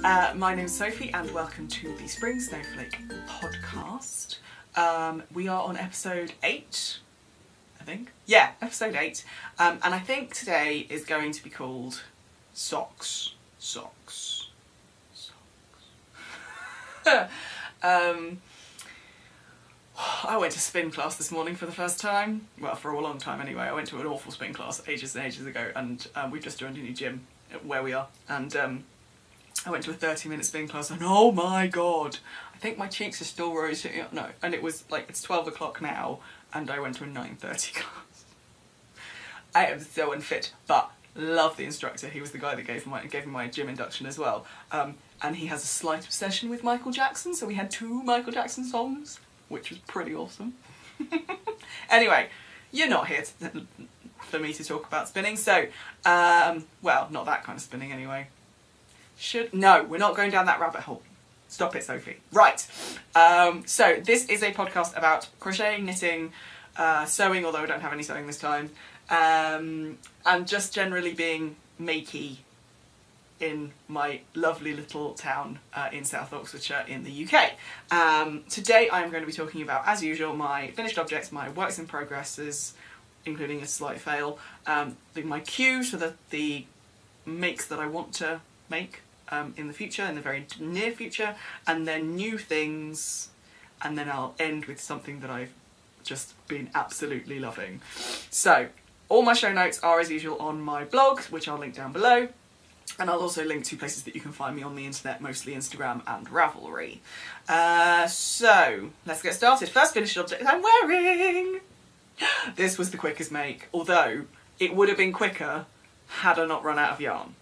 My name's Sophie and welcome to the Spring Snowflake podcast. We are on episode 8, I think. Yeah, episode 8. And I think today is going to be called Socks. I went to spin class this morning for the first time. Well, for a long time anyway. I went to an awful spin class ages and ages ago, and we've just joined a new gym where we are. And I went to a 30-minute spin class, and oh my god, I think my cheeks are still rosy. No, and it was like, it's 12 o'clock now, and I went to a 9:30 class. I am so unfit, but love the instructor. He was the guy that gave me my gym induction as well. And he has a slight obsession with Michael Jackson, so we had 2 Michael Jackson songs, which was pretty awesome. Anyway, you're not here for me to talk about spinning, so, well, not that kind of spinning anyway. No, we're not going down that rabbit hole. Stop it, Sophie. Right, so this is a podcast about crocheting, knitting, sewing, although I don't have any sewing this time, and just generally being makey in my lovely little town in South Oxfordshire in the UK. Today I'm going to be talking about, as usual, my finished objects, my works in progresses, including a slight fail, my cues for the makes that I want to make in the future, in the very near future, and then new things, and then I'll end with something that I've just been absolutely loving. So, all my show notes are as usual on my blog, which I'll link down below. And I'll also link to places that you can find me on the internet, mostly Instagram and Ravelry. So, let's get started. First finished object I'm wearing! This was the quickest make, although it would have been quicker had I not run out of yarn.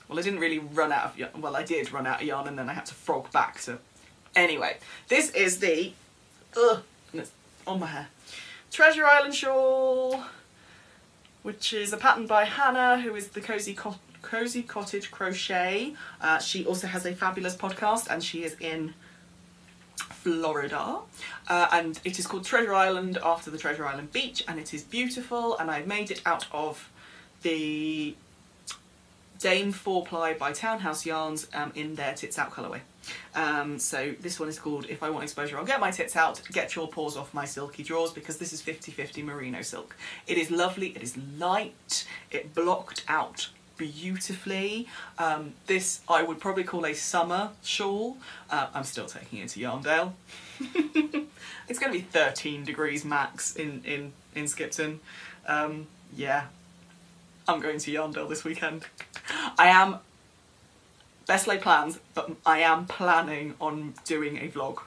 Well, I didn't really run out of yarn. Well, I did run out of yarn and then I had to frog back to... Anyway, this is the... and it's on my hair. Treasure Island shawl, which is a pattern by Hannah, who is the Cozy Cottage Crochet. She also has a fabulous podcast and she is in Florida. And it is called Treasure Island, after the Treasure Island beach, and it is beautiful, and I've made it out of the Dame 4-ply by Townhouse Yarns in their Tits Out colourway. So this one is called If I Want Exposure I'll Get My Tits Out, Get Your Paws Off My Silky Drawers, because this is 50/50 merino silk. It is lovely, it is light, it blocked out beautifully. This I would probably call a summer shawl. I'm still taking it to Yarndale. It's going to be 13 degrees max in Skipton. Yeah, I'm going to Yarndale this weekend. I am, best laid plans, but I am planning on doing a vlog,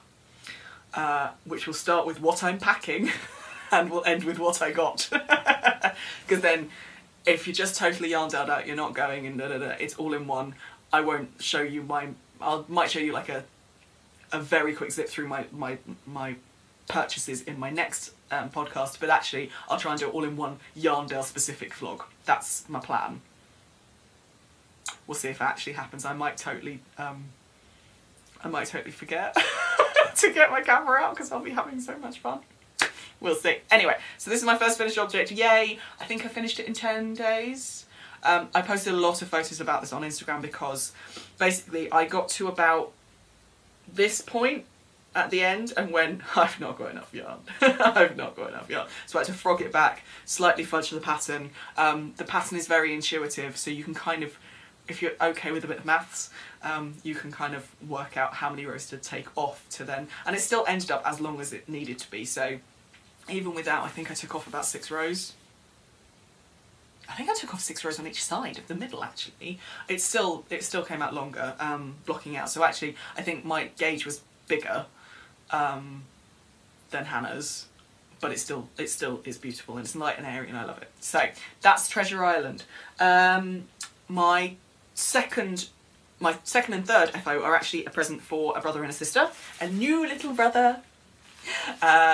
which will start with what I'm packing and will end with what I got. Because then, if you're just totally Yarndale out, you're not going and it's all in one. I won't show you might show you like a very quick zip through my purchases in my next podcast, but actually I'll try and do it all in one Yarndale specific vlog. That's my plan. We'll see if it actually happens. I might totally forget to get my camera out because I'll be having so much fun. We'll see. Anyway, so this is my first finished object. Yay! I think I finished it in 10 days. I posted a lot of photos about this on Instagram because basically I got to about this point at the end and went, I've not got enough yarn. I've not got enough yarn. So I had to frog it back, slightly fudge the pattern. The pattern is very intuitive, so you can kind of, if you're okay with a bit of maths, you can kind of work out how many rows to take off to then, and it still ended up as long as it needed to be. So even without, I think I took off about 6 rows. I think I took off 6 rows on each side of the middle actually. It still came out longer, blocking out. So actually I think my gauge was bigger than Hannah's, but it still is beautiful and it's light and airy and I love it. So that's Treasure Island. My second and third FO are actually a present for a brother and a sister, a new little brother.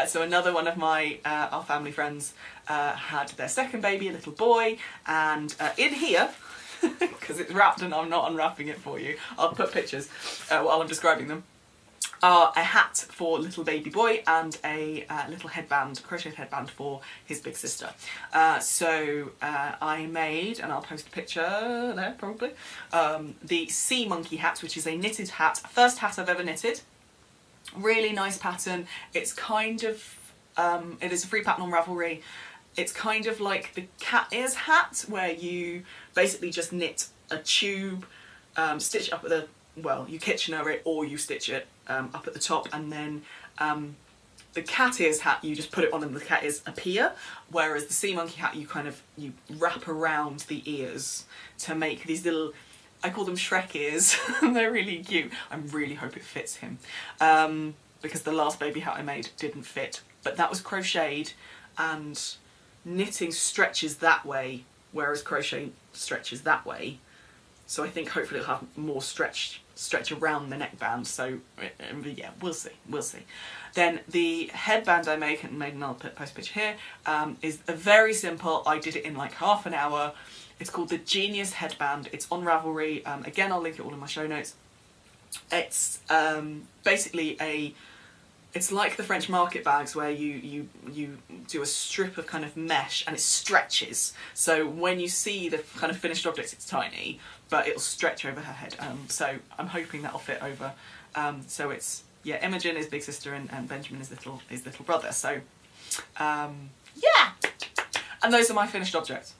So another one of our family friends had their second baby, a little boy, and in here, because it's wrapped and I'm not unwrapping it for you, I'll put pictures while I'm describing them. are a hat for little baby boy and a little headband, crocheted headband for his big sister. I made, and I'll post a picture there probably, the sea monkey hat, which is a knitted hat, first hat I've ever knitted. Really nice pattern. It's kind of, it is a free pattern on Ravelry. It's kind of like the cat ears hat, where you basically just knit a tube, stitch it up at the, well, you Kitchener it or you stitch it up at the top, and then the cat ears hat, you just put it on and the cat ears appear, whereas the sea monkey hat, you wrap around the ears to make these little, I call them Shrek ears. They're really cute. I really hope it fits him, because the last baby hat I made didn't fit, but that was crocheted, and knitting stretches that way, whereas crochet stretches that way. So I think hopefully it'll have more stretch around the neckband. So yeah, we'll see. Then the headband I made, and I'll post a picture here, is very simple. I did it in like half an hour. It's called the Genius Headband. It's on Ravelry. Again, I'll link it all in my show notes. It's basically it's like the French market bags, where you do a strip of kind of mesh and it stretches. So when you see the kind of finished object, it's tiny, but it'll stretch over her head. So I'm hoping that'll fit over. So it's, yeah, Imogen is big sister and Benjamin is little brother. So yeah, and those are my finished objects.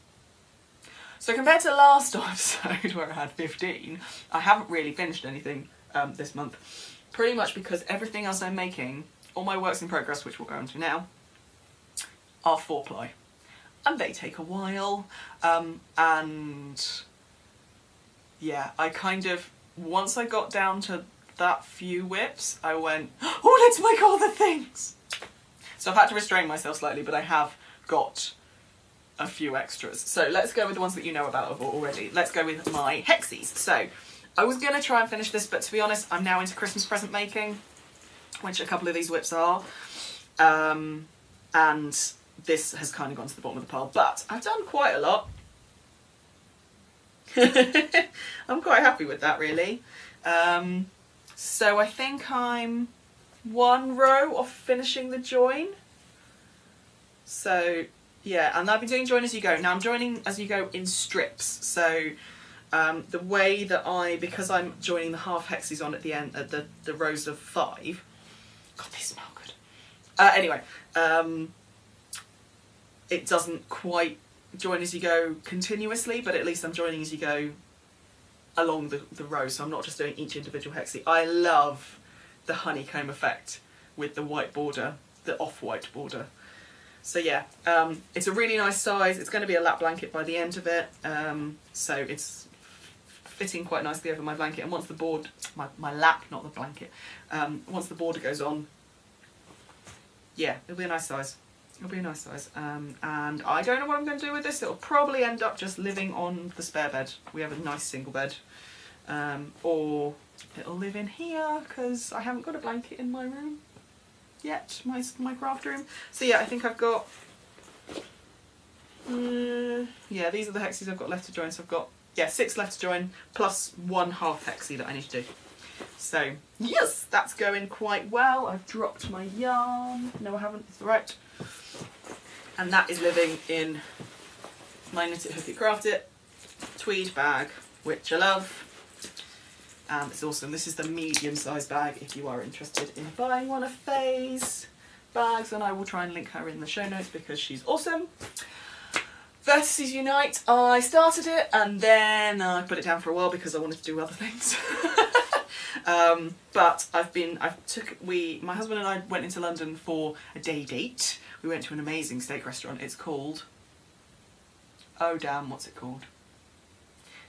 So compared to last episode where I had 15, I haven't really finished anything this month. Pretty much because everything else I'm making, all my works in progress, which we'll go into now, are 4-ply. And they take a while. And yeah, I kind of, once I got down to that few whips, I went, oh, let's make all the things. So I've had to restrain myself slightly, but I have got a few extras. So let's go with the ones that you know about already. Let's go with my hexies. So I was going to try and finish this, but to be honest, I'm now into Christmas present making, which a couple of these whips are. And this has kind of gone to the bottom of the pile, but I've done quite a lot. I'm quite happy with that, really. So I think I'm one row off finishing the join. So yeah, and I've been doing join as you go. Now I'm joining as you go in strips. So the way that because I'm joining the half hexies on at the end, at the rows of 5. God, they smell good. Anyway, it doesn't quite join as you go continuously, but at least I'm joining as you go along the row, so I'm not just doing each individual hexie. I love the honeycomb effect with the white border, the off-white border. So yeah, it's a really nice size. It's going to be a lap blanket by the end of it, so it's fitting quite nicely over my blanket. And once the board, my lap, not the blanket, once the border goes on, yeah, it'll be a nice size. It'll be a nice size. And I don't know what I'm going to do with this. It'll probably end up just living on the spare bed. We have a nice single bed. Or it'll live in here, because I haven't got a blanket in my room yet, my craft room. So yeah, I think I've got, yeah, these are the hexies I've got left to join. So I've got, yeah, 6 left to join, plus 1 half hexie that I need to do. So yes, that's going quite well. I've dropped my yarn. No, I haven't, it's all right. And that is living in my Knit It, Hook It, Craft It tweed bag, which I love. And it's awesome. This is the medium-sized bag if you are interested in buying one of Faye's bags, and I will try and link her in the show notes because she's awesome. Vertices Unite, I started it and then I put it down for a while because I wanted to do other things. But my husband and I went into London for a day date. We went to an amazing steak restaurant. It's called, oh damn, what's it called?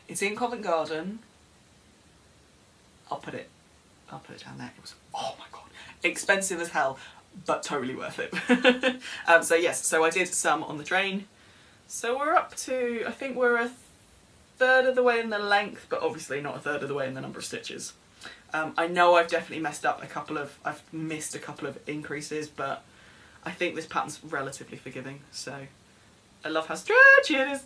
It's in Covent Garden. I'll put it down there. It was, oh my god, expensive as hell, but totally worth it. So yes, so I did some on the train. So we're up to, I think we're a third of the way in the length, but obviously not a third of the way in the number of stitches. I know I've definitely missed a couple of increases, but I think this pattern's relatively forgiving, so I love how stretchy it is.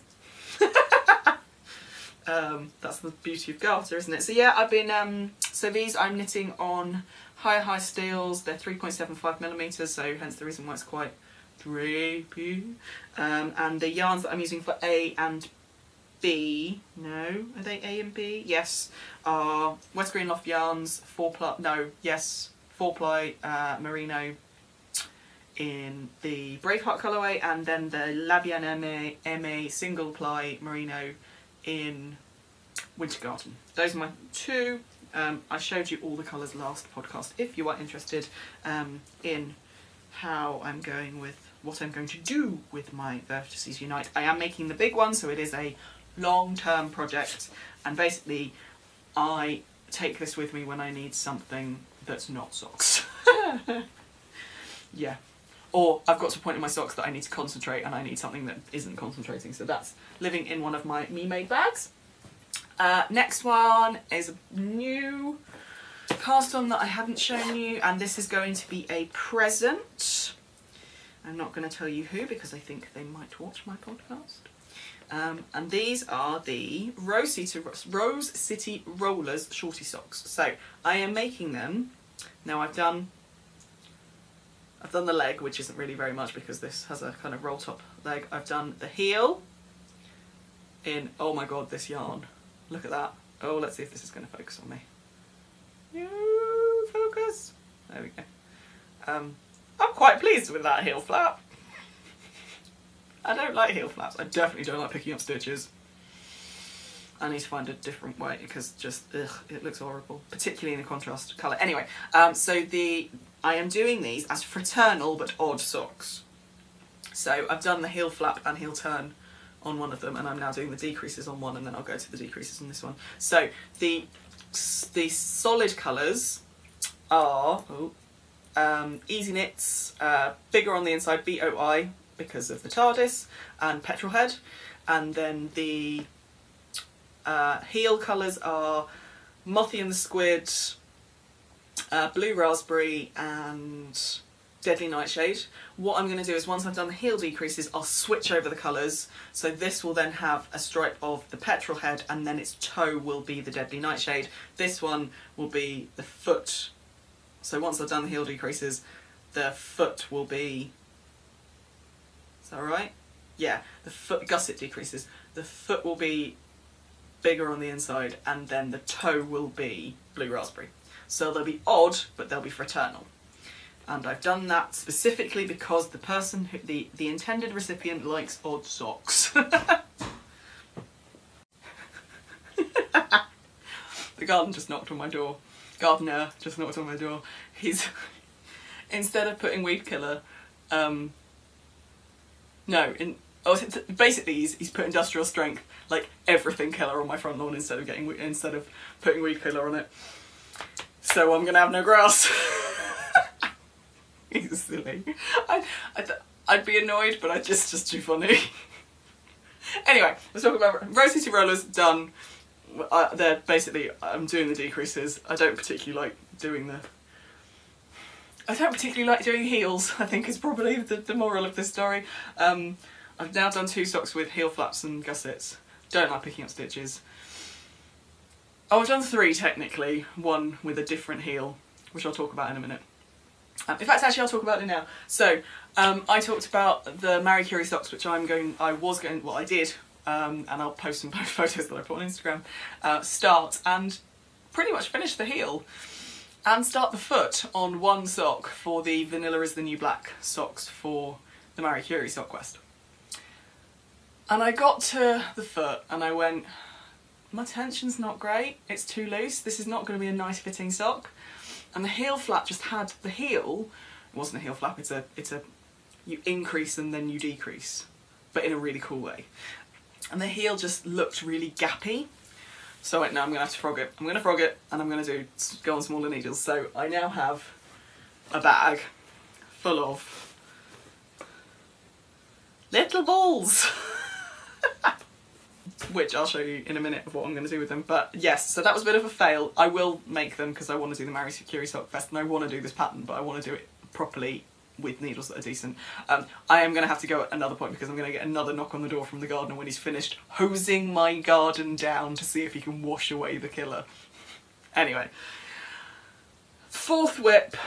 That's the beauty of garter, isn't it? So yeah, I've been, so these I'm knitting on high steels. They're 3.75mm, so hence the reason why it's quite drapey. And the yarns that I'm using for A and B, no, are they A and B? Yes, are West Green Loft yarns, 4-ply merino in the Braveheart colourway, and then the Labian MA single ply merino in Winter Garden. Those are my two. I showed you all the colours last podcast if you are interested in how I'm going with what I'm going to do with my Vertices Unite. I am making the big one, so it is a long-term project, and basically I take this with me when I need something that's not socks. Yeah. Or I've got to a point in my socks that I need to concentrate and I need something that isn't concentrating, so that's living in one of my me-made bags. Next one is a new cast on that I haven't shown you, and this is going to be a present. I'm not going to tell you who because I think they might watch my podcast. And these are the Rose City Rollers shorty socks. So I am making them. Now I've done the leg, which isn't really very much because this has a kind of roll top leg. I've done the heel in, oh my god, this yarn. Look at that. Oh, let's see if this is going to focus on me. No, focus. There we go. I'm quite pleased with that heel flap. I don't like heel flaps. I definitely don't like picking up stitches. I need to find a different way because just, ugh, it looks horrible, particularly in the contrast colour. Anyway, I am doing these as fraternal but odd socks. So I've done the heel flap and heel turn on one of them, and I'm now doing the decreases on one, and then I'll go to the decreases on this one. So the solid colours are Easy Knits, bigger on the inside, BOI, because of the TARDIS, and Petrolhead. And then the heel colours are Mothy and the Squid, Blue Raspberry, and Deadly Nightshade. What I'm going to do is once I've done the heel decreases, I'll switch over the colours. So this will then have a stripe of the Petrolhead, and then its toe will be the Deadly Nightshade. This one will be the foot. So once I've done the heel decreases, the foot will be... Is that right? Yeah, the foot gusset decreases. The foot will be bigger on the inside, and then the toe will be Blue Raspberry. So they'll be odd, but they'll be fraternal. And I've done that specifically because the person, the intended recipient, likes odd socks. The gardener just knocked on my door. He's, instead of putting weed killer, basically he's put industrial strength, like everything killer on my front lawn instead of putting weed killer on it. So I'm gonna have no grass. He's silly. I'd be annoyed, but it's just too funny. Anyway, let's talk about Rose City Rollers. Done. They're basically, I'm doing the decreases. I don't particularly like doing heels, I think is probably the moral of this story. I've now done 2 socks with heel flaps and gussets. Don't like picking up stitches. Oh, I've done 3 technically, 1 with a different heel, which I'll talk about in a minute. In fact, actually, I'll talk about it now. So, I talked about the Marie Curie socks, which I did, and I'll post some photos that I put on Instagram, start and pretty much finish the heel and start the foot on 1 sock for the Vanilla is the New Black socks for the Marie Curie sock quest. And I got to the foot and I went, my tension's not great, it's too loose, this is not going to be a nice fitting sock. And the heel flap just had the heel, it wasn't a heel flap, it's a you increase and then you decrease, but in a really cool way. And the heel just looked really gappy. So I went, no, I'm going to have to frog it. I'm going to frog it and I'm going to go on smaller needles. So I now have a bag full of little balls. Which I'll show you in a minute of what I'm going to do with them. But yes, so that was a bit of a fail. I will make them because I want to do the Marie Curie Sock Fest and I want to do this pattern, but I want to do it properly with needles that are decent. I am going to have to go at another point because I'm going to get another knock on the door from the gardener when he's finished hosing my garden down to see if he can wash away the killer. Anyway, fourth whip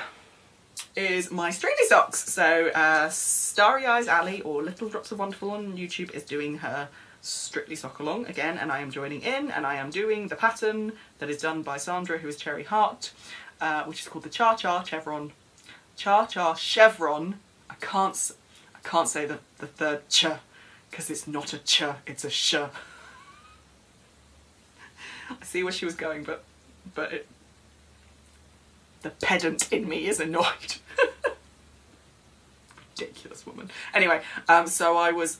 is my Strictly socks. So Starry Eyes Ali, or Little Drops of Wonderful on YouTube, is doing her Strictly sock along again, and I am joining in, and I am doing the pattern that is done by Sandra, who is Cherry Heart, which is called the Cha Cha Chevron. Cha Cha Chevron. I can't say the third ch, because it's not a ch, it's a sh. I see where she was going, but the pedant in me is annoyed. Ridiculous woman. Anyway, so I was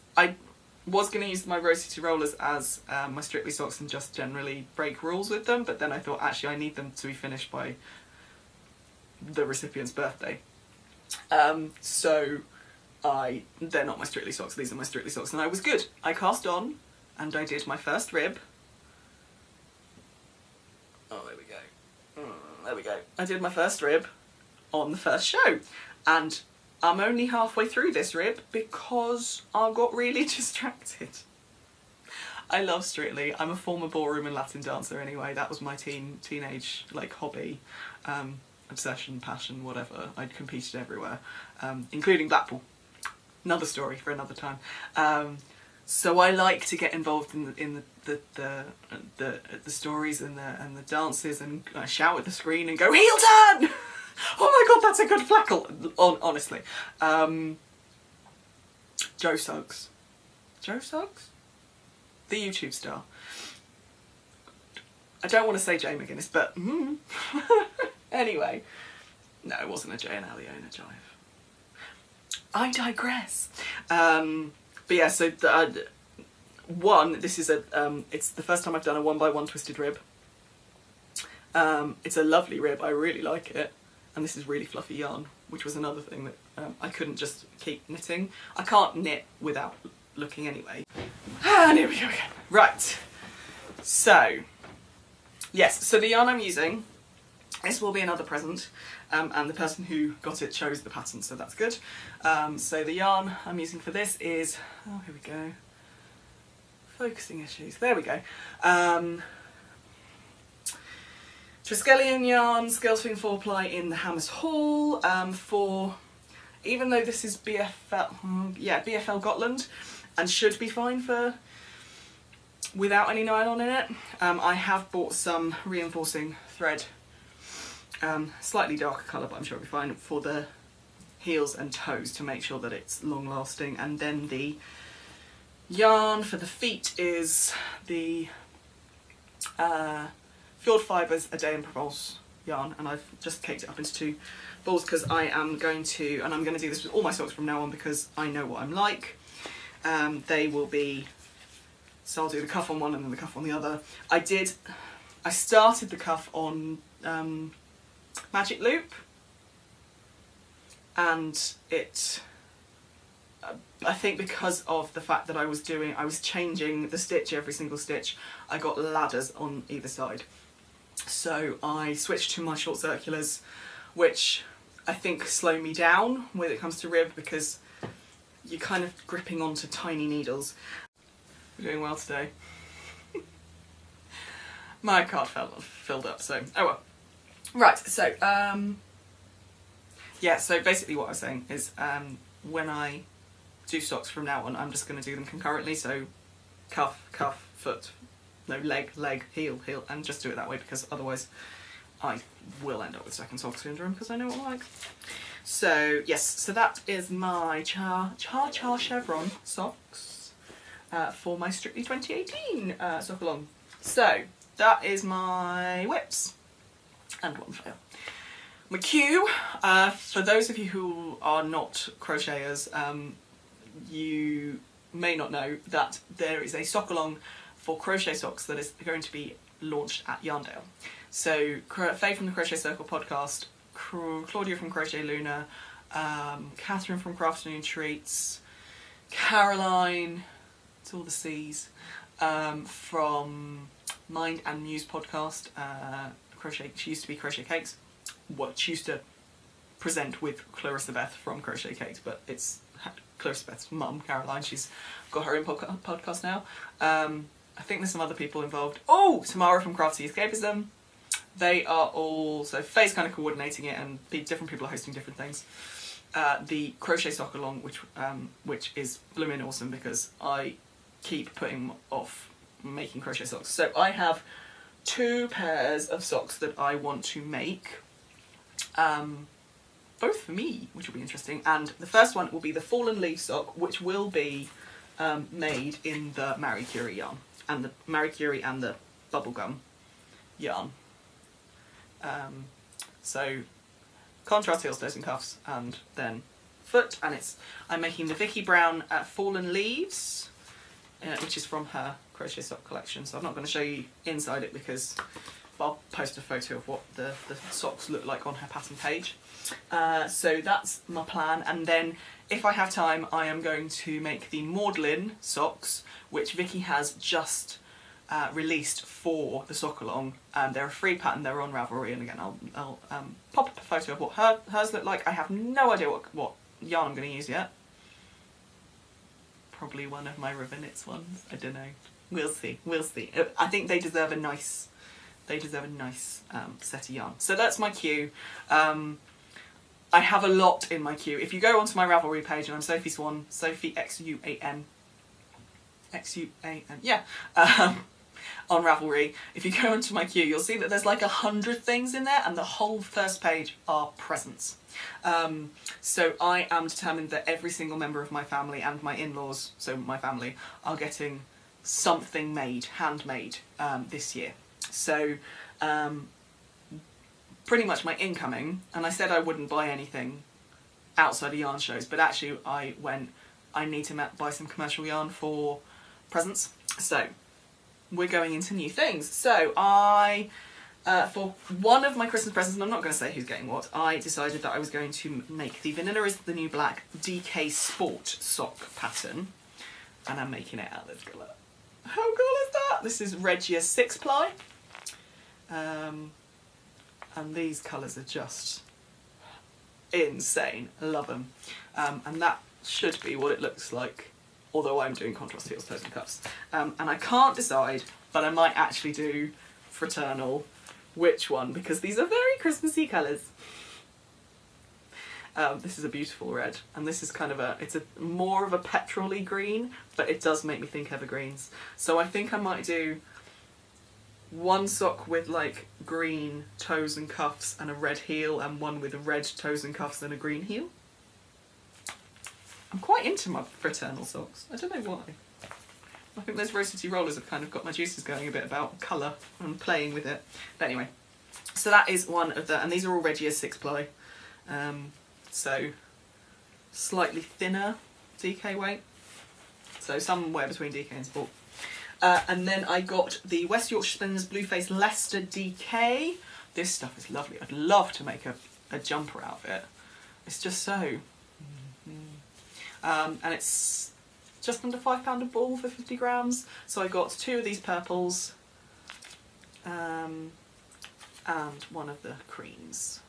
going to use my Rose City rollers as my Strictly socks and just generally break rules with them, but then I thought actually I need them to be finished by the recipient's birthday. So they're not my Strictly socks, these are my Strictly socks, and I was good. I cast on and I did my first rib. Oh, there we go. There we go. I did my first rib on the first show, and I'm only halfway through this rib because I got really distracted. I love Strictly. I'm a former ballroom and Latin dancer anyway. That was my teenage like hobby, obsession, passion, whatever. I'd competed everywhere, including Blackpool. Another story for another time. So I like to get involved in the stories and the dances, and I shout at the screen and go, heel turn! Oh my god, that's a good flackle! Honestly. Joe Suggs. Joe Suggs? The YouTube star. I don't want to say Jay McGuinness, but anyway. No, it wasn't a Jay and Aliona jive. I digress. But yeah, so this is it's the first time I've done a 1x1 twisted rib. It's a lovely rib, I really like it. And this is really fluffy yarn, which was another thing that I couldn't just keep knitting. I can't knit without looking anyway. And here we go again. Right, so, yes, so the yarn I'm using, this will be another present, and the person who got it chose the pattern, so that's good. So the yarn I'm using for this is, oh, here we go, focusing issues, there we go. Triskelion yarn, Scaleswing 4-ply in the Hammers Hall, even though this is BFL Gotland, and should be fine for without any nylon in it, I have bought some reinforcing thread, slightly darker colour, but I'm sure it'll be fine, for the heels and toes to make sure that it's long lasting. And then the yarn for the feet is the Fjord Fibres A Day in Provence yarn, and I've just caked it up into 2 balls because I am going to, and I'm going to do this with all my socks from now on because I know what I'm like. They will be, so I'll do the cuff on one and then the cuff on the other. I started the cuff on Magic Loop, and I think because of the fact that I was changing the stitch every single stitch, I got ladders on either side. So I switched to my short circulars, which I think slow me down when it comes to rib because you're kind of gripping onto tiny needles. We're doing well today. My card filled up, so oh well. Right, so yeah, so basically what I was saying is when I do socks from now on, I'm just going to do them concurrently, so cuff, cuff, foot, no, leg, leg, heel, heel, and just do it that way because otherwise I will end up with second sock syndrome because I know what I like. So yes, so that is my Cha Cha Chevron socks for my Strictly 2018 sock along. So that is my whips and one flail. My cue, for those of you who are not crocheters, you may not know that there is a sock along for crochet socks that is going to be launched at Yarndale. So Faye from the Crochet Circle podcast, Claudia from Crochet Luna, Catherine from Crafternoon Treats, Caroline, it's all the C's, from Mind and Muse podcast, crochet. She used to be Crochet Cakes. Well, she used to present with Clarissa Beth from Crochet Cakes, but it's Clarissa Beth's mum, Caroline. She's got her own podcast now. I think there's some other people involved. Oh, Tamara from Crafty Escapism, They are all, so Faye's kind of coordinating it and different people are hosting different things. The crochet sock along, which is blooming awesome because I keep putting off making crochet socks. So I have 2 pairs of socks that I want to make, both for me, which will be interesting. And the first one will be the Fallen Leaf sock, which will be made in the Marie Curie yarn, and the Marie Curie and the bubblegum yarn. So contrast heels, toes and cuffs, and then foot, and I'm making the Vicky Brown Fallen Leaves, which is from her crochet sock collection. So I'm not going to show you inside it because I'll post a photo of what the socks look like on her pattern page. So that's my plan, and then if I have time I am going to make the Maudlin socks, which Vicky has just released for the sock along. They're a free pattern, they're on Ravelry, and again I'll pop up a photo of what hers look like. I have no idea what yarn I'm going to use yet. Probably one of my Ravelry ones, I don't know. We'll see, we'll see. I think they deserve a nice set of yarn. So that's my queue. I have a lot in my queue. If you go onto my Ravelry page, and I'm sophiexuan, sophiexuan, yeah, on Ravelry, if you go onto my queue, you'll see that there's like 100 things in there, and the whole first page are presents. So I am determined that every single member of my family and my in-laws, so my family, are getting something made, handmade, this year. So pretty much my incoming, and I said I wouldn't buy anything outside of yarn shows, but actually I need to buy some commercial yarn for presents. So we're going into new things. So for one of my Christmas presents, and I'm not going to say who's getting what, I decided that I was going to make the Vanilla is the New Black DK Sport sock pattern, and I'm making it out of this colour. How cool is that? This is Regia 6-ply, and these colours are just insane. I love them, and that should be what it looks like, although I'm doing contrast heels, toes and cuffs. And I can't decide, but I might actually do Fraternal, which one, because these are very Christmassy colours. This is a beautiful red, and this is kind of it's more of a petrol-y green, but it does make me think evergreens. So I think I might do one sock with like green toes and cuffs and a red heel, and one with a red toes and cuffs and a green heel. I'm quite into my Fraternal socks. I don't know why. I think those Rose City rollers have kind of got my juices going a bit about colour and playing with it. But anyway, so that is one of the, and these are all Regia 6-ply. So slightly thinner DK weight. So somewhere between DK and Sport. And then I got the West Yorkshire Spinners Blueface Leicester DK. This stuff is lovely. I'd love to make a jumper out of it. It's just so... and it's just under £5 a ball for 50 grams. So I got 2 of these purples and one of the creams.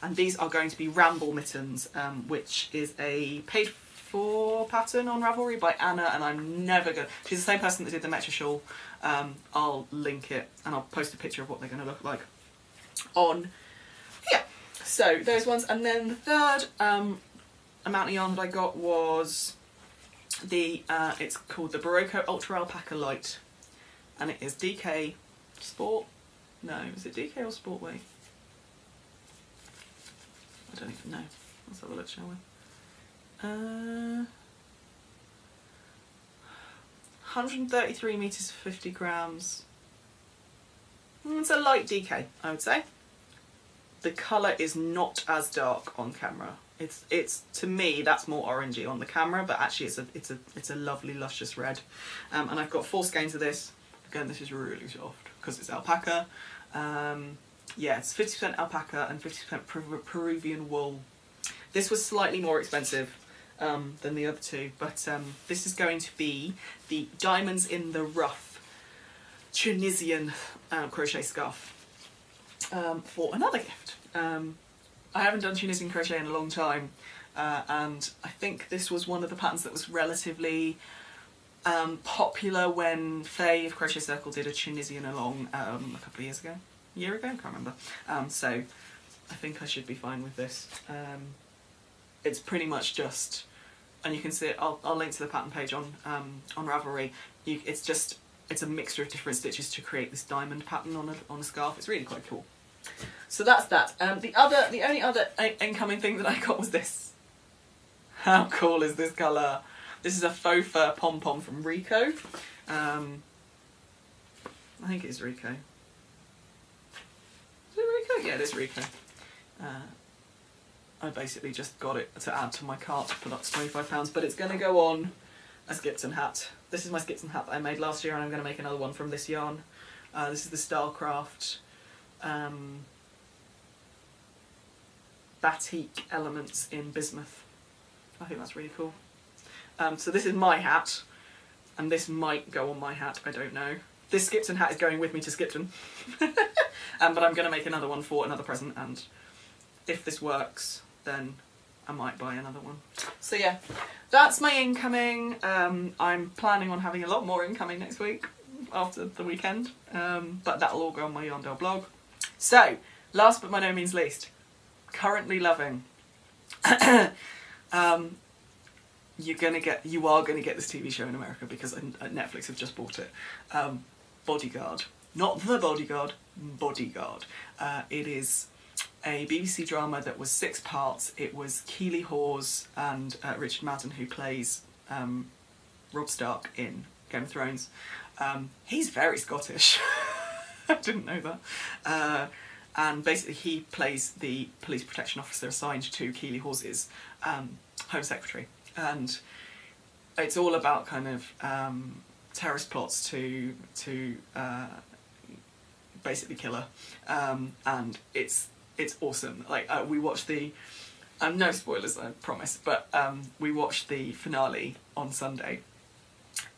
And these are going to be Ramble Mittens, which is a paid for pattern on Ravelry by Anna, and I'm never going to... She's the same person that did the Metro shawl. I'll link it and I'll post a picture of what they're going to look like on here. So those ones, and then the third amount of yarn that I got was the, it's called the Barocco Ultra Alpaca Light, and it is DK Sport, no, is it DK or Sport weight? I don't even know, let's have a look, shall we? 133 metres for 50 grams, it's a light DK, I would say. The colour is not as dark on camera. It's to me that's more orangey on the camera, but actually it's a lovely luscious red. And I've got 4 skeins of this. Again, this is really soft because it's alpaca. Yeah, it's 50% alpaca and 50% Peruvian wool. This was slightly more expensive than the other 2, but this is going to be the Diamonds in the Rough Tunisian crochet scarf for another gift. I haven't done Tunisian crochet in a long time, and I think this was one of the patterns that was relatively popular when Faye of Crochet Circle did a Tunisian along a couple of years ago. a year ago, I can't remember. So I think I should be fine with this. It's pretty much just, and you can see it, I'll link to the pattern page on Ravelry. It's a mixture of different stitches to create this diamond pattern on a scarf. It's really quite cool. So that's that. The only other incoming thing that I got was this. How cool is this colour? This is a faux fur pom-pom from Rico. I think it is Rico. Is it Rico? Yeah, it is Rico. I basically just got it to add to my cart to put up to £25, but it's going to go on a Skipton hat. This is my Skipton hat that I made last year, and I'm going to make another one from this yarn. This is the Starcraft batik elements in bismuth. I think that's really cool. So this is my hat, and this might go on my hat, I don't know. This Skipton hat is going with me to Skipton. But I'm going to make another one for another present, and if this works, then I might buy another one. So yeah, that's my incoming. I'm planning on having a lot more incoming next week after the weekend, but that'll all go on my Yarndale blog. So, last but by no means least, currently loving. You are gonna get this TV show in America because Netflix have just bought it. Bodyguard, not The Bodyguard, Bodyguard. It is a BBC drama that was 6 parts. It was Keeley Hawes and Richard Madden who plays Robb Stark in Game of Thrones. He's very Scottish. I didn't know that. And basically he plays the police protection officer assigned to Keeley Hawes' Home Secretary. And it's all about kind of terrorist plots to basically kill her. And it's awesome. Like we watched the no spoilers, I promise, but we watched the finale on Sunday,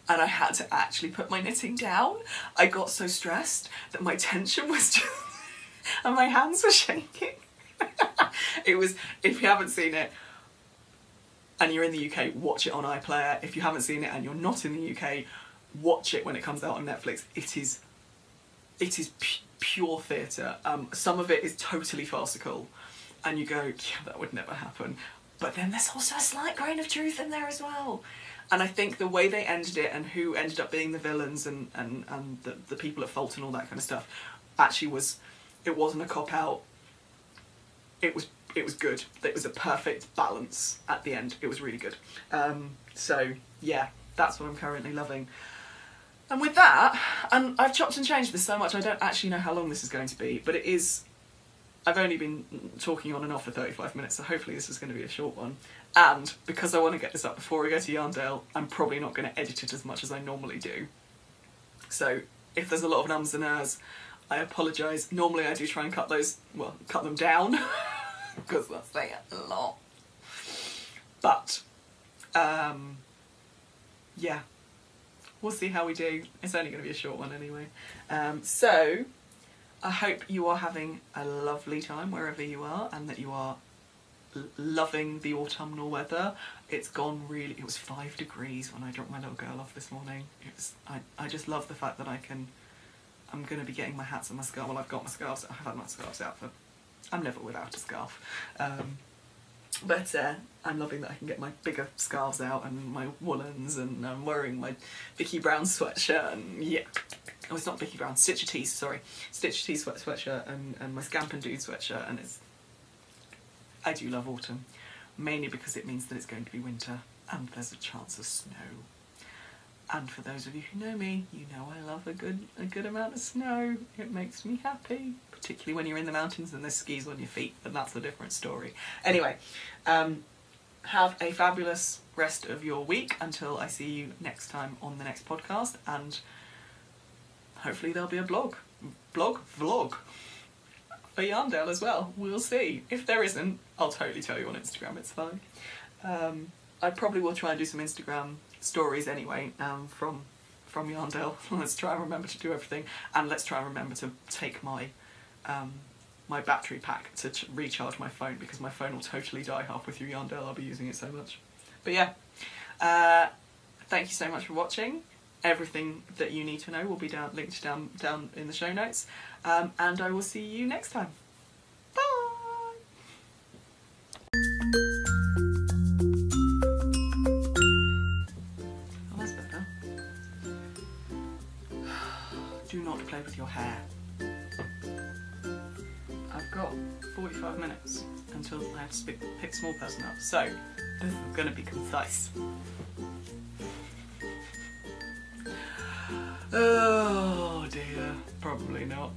and I had to actually put my knitting down. I got so stressed that my tension was just and my hands were shaking. It was, if you haven't seen it and you're in the UK, watch it on iPlayer. If you haven't seen it and you're not in the UK, watch it when it comes out on Netflix. It is pure theatre. Some of it is totally farcical, and you go, yeah, that would never happen. But then there's also a slight grain of truth in there as well. And I think the way they ended it and who ended up being the villains and the people at fault and all that kind of stuff actually it wasn't a cop-out. It was good. It was a perfect balance at the end. It was really good. So yeah, that's what I'm currently loving. And with that, and I've chopped and changed this so much I don't actually know how long this is going to be, but it is, I've only been talking on and off for 35 minutes, so hopefully this is going to be a short one. And because I want to get this up before I go to Yarndale, I'm probably not going to edit it as much as I normally do. So if there's a lot of ums and ahs, I apologise. Normally I do try and cut them down, because that's saying a lot. But, yeah. We'll see how we do. It's only going to be a short one anyway. So, I hope you are having a lovely time wherever you are, and that you are loving the autumnal weather. It was 5 degrees when I dropped my little girl off this morning. I just love the fact that I'm going to be getting my hats and my scarf. Well, I've got my scarves. I've had my scarves out for, I'm never without a scarf. But I'm loving that I can get my bigger scarves out and my woolens, and I'm wearing my Vicky Brown sweatshirt, and yeah. Oh, it's not Vicky Brown, Stitcher Tees, sorry. Stitcher Tees sweatshirt and my Scampin' Dude sweatshirt, and I do love autumn. Mainly because it means that it's going to be winter and there's a chance of snow. And for those of you who know me, you know I love a good amount of snow. It makes me happy, particularly when you're in the mountains and there's skis on your feet, but that's a different story. Anyway, have a fabulous rest of your week until I see you next time on the next podcast, and hopefully there'll be a vlog for Yarndale as well. We'll see. If there isn't, I'll totally tell you on Instagram, it's fine. I probably will try and do some Instagram stories anyway, from Yarndale. Let's try and remember to do everything, and let's try and remember to take my my battery pack to recharge my phone, because my phone will totally die halfway through Yarndale. I'll be using it so much. But yeah, thank you so much for watching. everything that you need to know will be linked down in the show notes, and I will see you next time. Bye! Oh, that's better. Do not play with your hair. I've got 45 minutes until I have to pick small person up, so this is going to be concise. Oh dear, probably not.